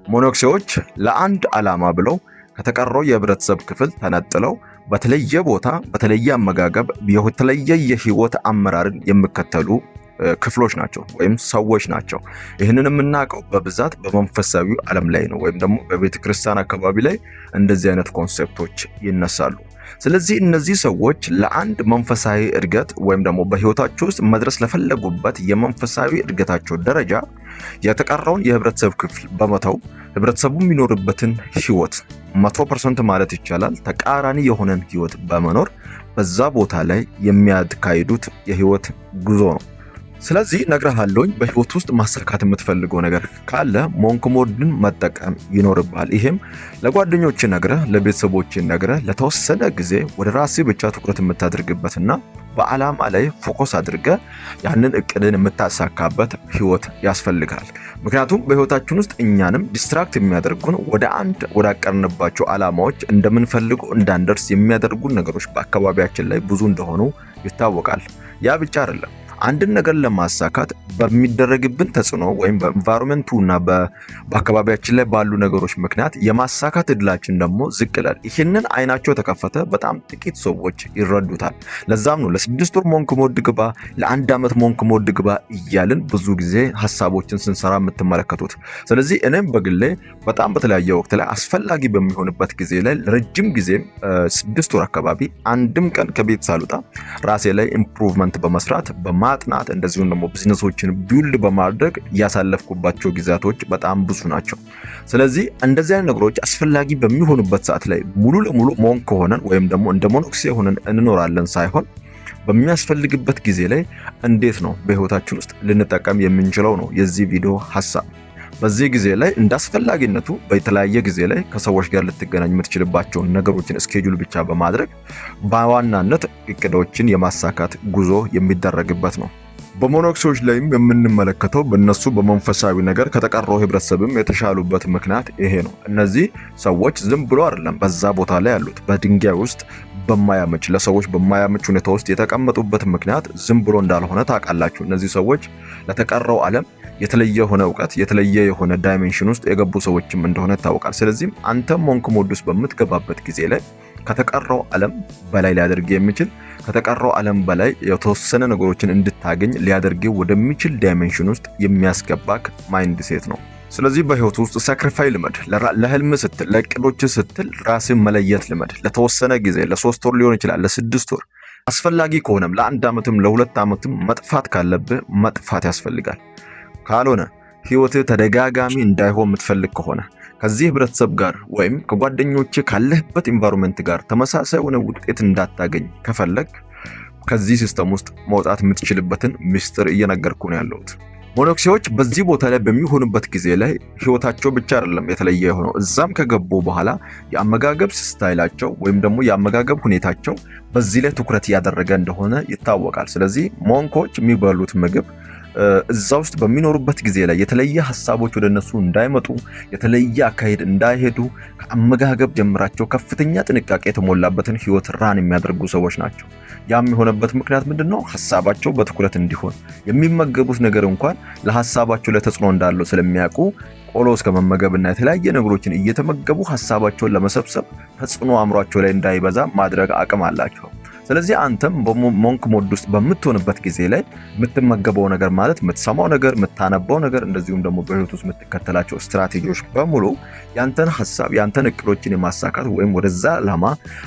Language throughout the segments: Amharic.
ሞኖክሲዎች ለአንድ ዓላማ ብለው ከተቀረው የህብረተሰብ ክፍል ተነጥለው በተለየ ቦታ በተለየ አመጋገብ የተለየ የህይወት አመራርን የሚከተሉ ክፍሎች ናቸው ወይም ሰዎች ናቸው። ይህንን የምናውቀው በብዛት በመንፈሳዊው ዓለም ላይ ነው ወይም ደግሞ በቤተ ክርስቲያን አካባቢ ላይ እንደዚህ አይነት ኮንሴፕቶች ይነሳሉ። ስለዚህ እነዚህ ሰዎች ለአንድ መንፈሳዊ እድገት ወይም ደግሞ በህይወታቸው ውስጥ መድረስ ለፈለጉበት የመንፈሳዊ እድገታቸው ደረጃ የተቀረውን የህብረተሰብ ክፍል በመተው ህብረተሰቡ የሚኖርበትን ህይወት 100% ማለት ይቻላል ተቃራኒ የሆነን ህይወት በመኖር በዛ ቦታ ላይ የሚያካሂዱት የህይወት ጉዞ ነው። ስለዚህ ነግረሃለሁኝ በህይወት ውስጥ ማሳካት የምትፈልገው ነገር ካለ ሞንክ ሞድን መጠቀም ይኖርብሃል። ይሄም ለጓደኞች ነግረህ ለቤተሰቦች ነግረህ ለተወሰነ ጊዜ ወደ ራስህ ብቻ ትኩረት የምታደርግበትና በዓላማ ላይ ፎከስ አድርገህ ያንን እቅድን የምታሳካበት ህይወት ያስፈልጋል። ምክንያቱም በህይወታችን ውስጥ እኛንም ዲስትራክት የሚያደርጉን ወደ አቀርንባቸው ዓላማዎች እንደምንፈልገው እንዳንደርስ የሚያደርጉን ነገሮች በአካባቢያችን ላይ ብዙ እንደሆኑ ይታወቃል። ያ ብቻ አይደለም። አንድን ነገር ለማሳካት በሚደረግብን ተጽዕኖ ወይም በኤንቫይሮንመንቱ እና በአካባቢያችን ላይ ባሉ ነገሮች ምክንያት የማሳካት እድላችን ደግሞ ዝቅ ይላል። ይህንን አይናቸው ተከፈተ በጣም ጥቂት ሰዎች ይረዱታል። ለዛም ነው ለ6 ወር ሞንክ ሞድ ግባ፣ ለ1 ዓመት ሞንክ ሞድ ግባ እያልን ብዙ ጊዜ ሀሳቦችን ስንሰራ የምትመለከቱት። ስለዚህ እኔም በግሌ በጣም በተለያየ ወቅት ላይ አስፈላጊ በሚሆንበት ጊዜ ላይ ለረጅም ጊዜ 6 ወር አካባቢ አንድም ቀን ከቤት ሳልወጣ ራሴ ላይ ኢምፕሩቭመንት በመስራት ማጥናት እንደዚሁም ደግሞ ቢዝነሶችን ቢልድ በማድረግ ያሳለፍኩባቸው ጊዜያቶች በጣም ብዙ ናቸው። ስለዚህ እንደዚህ አይነት ነገሮች አስፈላጊ በሚሆኑበት ሰዓት ላይ ሙሉ ለሙሉ ሞንክ ሆነን ወይም ደግሞ እንደ ሞኖክሲ ሆነን እንኖራለን ሳይሆን በሚያስፈልግበት ጊዜ ላይ እንዴት ነው በህይወታችን ውስጥ ልንጠቀም የምንችለው ነው የዚህ ቪዲዮ ሐሳብ። በዚህ ጊዜ ላይ እንዳስፈላጊነቱ በተለያየ ጊዜ ላይ ከሰዎች ጋር ልትገናኝ የምትችልባቸውን ነገሮችን ስኬጁል ብቻ በማድረግ በዋናነት እቅዶችን የማሳካት ጉዞ የሚደረግበት ነው። በሞኖክሲዎች ላይም የምንመለከተው በእነሱ በመንፈሳዊ ነገር ከተቀረው ህብረተሰብም የተሻሉበት ምክንያት ይሄ ነው። እነዚህ ሰዎች ዝም ብሎ አይደለም በዛ ቦታ ላይ ያሉት በድንጋይ ውስጥ በማያመች ለሰዎች በማያመች ሁኔታ ውስጥ የተቀመጡበት ምክንያት ዝም ብሎ እንዳልሆነ ታውቃላችሁ። እነዚህ ሰዎች ለተቀረው ዓለም የተለየ የሆነ እውቀት የተለየ የሆነ ዳይሜንሽን ውስጥ የገቡ ሰዎችም እንደሆነ ይታወቃል። ስለዚህ አንተ ሞንክ ሞድ ውስጥ በምትገባበት ጊዜ ላይ ከተቀረው ዓለም በላይ ሊያደርግ የሚችል ከተቀረው ዓለም በላይ የተወሰነ ነገሮችን እንድታገኝ ሊያደርግ ወደሚችል ዳይሜንሽን ውስጥ የሚያስገባክ ማይንድ ሴት ነው። ስለዚህ በህይወት ውስጥ ሳክሪፋይ ልመድ። ለህልም ስትል ለእቅዶች ስትል ራስን መለየት ልመድ። ለተወሰነ ጊዜ ለ3 ወር ሊሆን ይችላል ለ6 ወር አስፈላጊ ከሆነም ለ1 ዓመትም ለ2 ዓመትም መጥፋት ካለብህ መጥፋት ያስፈልጋል። ካልሆነ ህይወትህ ተደጋጋሚ እንዳይሆን የምትፈልግ ከሆነ ከዚህ ህብረተሰብ ጋር ወይም ከጓደኞች ካለህበት ኢንቫይሮንመንት ጋር ተመሳሳይ የሆነ ውጤት እንዳታገኝ ከፈለግ ከዚህ ሲስተም ውስጥ መውጣት የምትችልበትን ሚስጥር እየነገርኩ ነው ያለሁት። ሞኖክሲዎች በዚህ ቦታ ላይ በሚሆኑበት ጊዜ ላይ ህይወታቸው ብቻ አይደለም የተለየ የሆነው እዛም ከገቡ በኋላ የአመጋገብ ስታይላቸው ወይም ደግሞ የአመጋገብ ሁኔታቸው በዚህ ላይ ትኩረት ያደረገ እንደሆነ ይታወቃል። ስለዚህ ሞንኮች የሚበሉት ምግብ እዛ ውስጥ በሚኖሩበት ጊዜ ላይ የተለየ ሐሳቦች ወደ እነሱ እንዳይመጡ የተለየ አካሄድ እንዳይሄዱ ከአመጋገብ ጀምራቸው ከፍተኛ ጥንቃቄ የተሞላበትን ህይወት ራን የሚያደርጉ ሰዎች ናቸው። ያም የሆነበት ምክንያት ምንድነው? ሐሳባቸው በትኩረት እንዲሆን የሚመገቡት ነገር እንኳን ለሐሳባቸው ላይ ተጽዕኖ እንዳለው ስለሚያውቁ ቆሎ እስከ መመገብና የተለያየ ነገሮችን እየተመገቡ ሐሳባቸውን ለመሰብሰብ ተጽዕኖ አእምሯቸው ላይ እንዳይበዛ ማድረግ አቅም አላቸው። ስለዚህ አንተም በሞንክ ሞድ ውስጥ በምትሆንበት ጊዜ ላይ የምትመገበው ነገር ማለት የምትሰማው ነገር የምታነበው ነገር እንደዚሁም ደግሞ በህይወት ውስጥ የምትከተላቸው ስትራቴጂዎች በሙሉ ያንተን ሐሳብ ያንተን እቅዶችን የማሳካት ወይም ወደዛ ዓላማ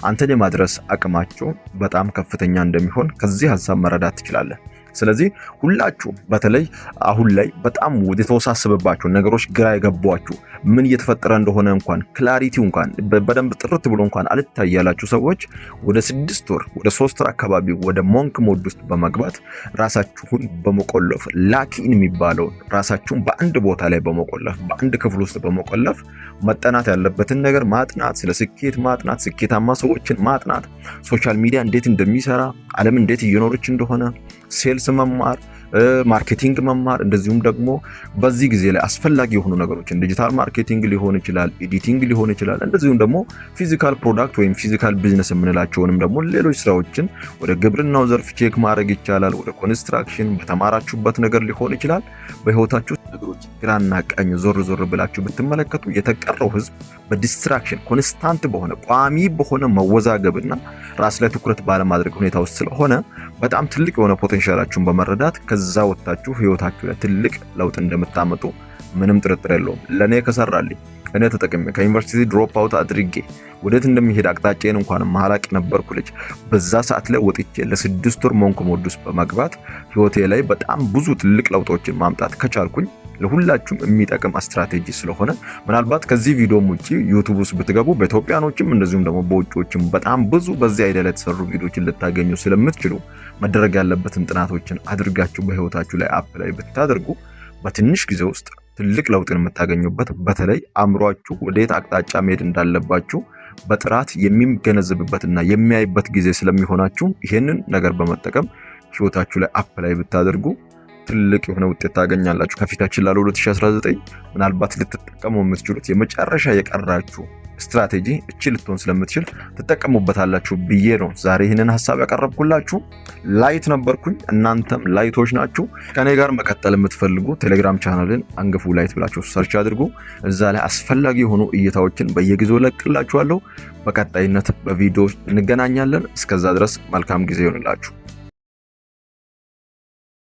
አንተን የማድረስ አቅማቸው በጣም ከፍተኛ እንደሚሆን ከዚህ ሐሳብ መረዳት ትችላለህ። ስለዚህ ሁላችሁ በተለይ አሁን ላይ በጣም የተወሳሰበባችሁ ነገሮች ግራ የገቧችሁ ምን እየተፈጠረ እንደሆነ እንኳን ክላሪቲው እንኳን በደንብ ጥርት ብሎ እንኳን አልታያላችሁ ሰዎች ወደ 6 ወር ወደ 3 ወር አካባቢ ወደ ሞንክ ሞድ ውስጥ በመግባት ራሳችሁን በመቆለፍ ላኪን የሚባለው ራሳችሁን በአንድ ቦታ ላይ በመቆለፍ በአንድ ክፍል ውስጥ በመቆለፍ መጠናት ያለበትን ነገር ማጥናት፣ ስለ ስኬት ማጥናት፣ ስኬታማ ሰዎችን ማጥናት፣ ሶሻል ሚዲያ እንዴት እንደሚሰራ ዓለም እንዴት እየኖረች እንደሆነ ሴልስ መማር፣ ማርኬቲንግ መማር እንደዚሁም ደግሞ በዚህ ጊዜ ላይ አስፈላጊ የሆኑ ነገሮችን ዲጂታል ማርኬቲንግ ሊሆን ይችላል፣ ኤዲቲንግ ሊሆን ይችላል፣ እንደዚሁም ደግሞ ፊዚካል ፕሮዳክት ወይም ፊዚካል ቢዝነስ የምንላቸውንም ደግሞ ሌሎች ስራዎችን ወደ ግብርናው ዘርፍ ቼክ ማድረግ ይቻላል። ወደ ኮንስትራክሽን በተማራችሁበት ነገር ሊሆን ይችላል በህይወታችሁ ነገሮች ግራና ቀኝ ዞር ብላችሁ ብትመለከቱ የተቀረው ህዝብ በዲስትራክሽን ኮንስታንት በሆነ ቋሚ በሆነ መወዛገብና ራስ ላይ ትኩረት ባለማድረግ ሁኔታ ውስጥ ስለሆነ በጣም ትልቅ የሆነ ፖቴንሻላችሁን በመረዳት ከዛ ወጣችሁ ህይወታችሁ ላይ ትልቅ ለውጥ እንደምታመጡ ምንም ጥርጥር የለውም። ለኔ ከሰራልኝ እኔ ተጠቅሜ ከዩኒቨርሲቲ ድሮፕ አውት አድርጌ ወዴት እንደሚሄድ አቅጣጫዬን እንኳን ማላቅ ነበርኩ ልጅ በዛ ሰዓት ላይ ወጥቼ ለ6 ወር ሞንክ ሞድ ውስጥ በመግባት ህይወቴ ላይ በጣም ብዙ ትልቅ ለውጦችን ማምጣት ከቻልኩኝ ለሁላችሁም የሚጠቅም ስትራቴጂ ስለሆነ ምናልባት ከዚህ ቪዲዮም ውጪ ዩቲዩብ ውስጥ ብትገቡ በኢትዮጵያኖችም እንደዚሁም ደግሞ በውጪዎችም በጣም ብዙ በዚህ አይዲያ ላይ የተሰሩ ቪዲዮችን ልታገኙ ስለምትችሉ መደረግ ያለበትን ጥናቶችን አድርጋችሁ በህይወታችሁ ላይ አፕላይ ብታደርጉ በትንሽ ጊዜ ውስጥ ትልቅ ለውጥን የምታገኙበት በተለይ አእምሯችሁ ወዴት አቅጣጫ መሄድ እንዳለባችሁ በጥራት የሚገነዘብበትና የሚያይበት ጊዜ ስለሚሆናችሁ ይሄንን ነገር በመጠቀም ህይወታችሁ ላይ አፕላይ ብታደርጉ ትልቅ የሆነ ውጤት ታገኛላችሁ። ከፊታችን ላለው 2019 ምናልባት ልትጠቀሙ የምትችሉት የመጨረሻ የቀራችሁ ስትራቴጂ እቺ ልትሆን ስለምትችል ትጠቀሙበታላችሁ ብዬ ነው ዛሬ ይህንን ሐሳብ ያቀረብኩላችሁ። ላይት ነበርኩኝ፣ እናንተም ላይቶች ናችሁ። ከኔ ጋር መቀጠል የምትፈልጉ ቴሌግራም ቻናልን አንግፉ ላይት ብላችሁ ሰርች አድርጉ። እዛ ላይ አስፈላጊ የሆኑ እይታዎችን በየጊዜው ለቅላችኋለሁ። በቀጣይነት በቪዲዮ እንገናኛለን። እስከዛ ድረስ መልካም ጊዜ ይሆንላችሁ።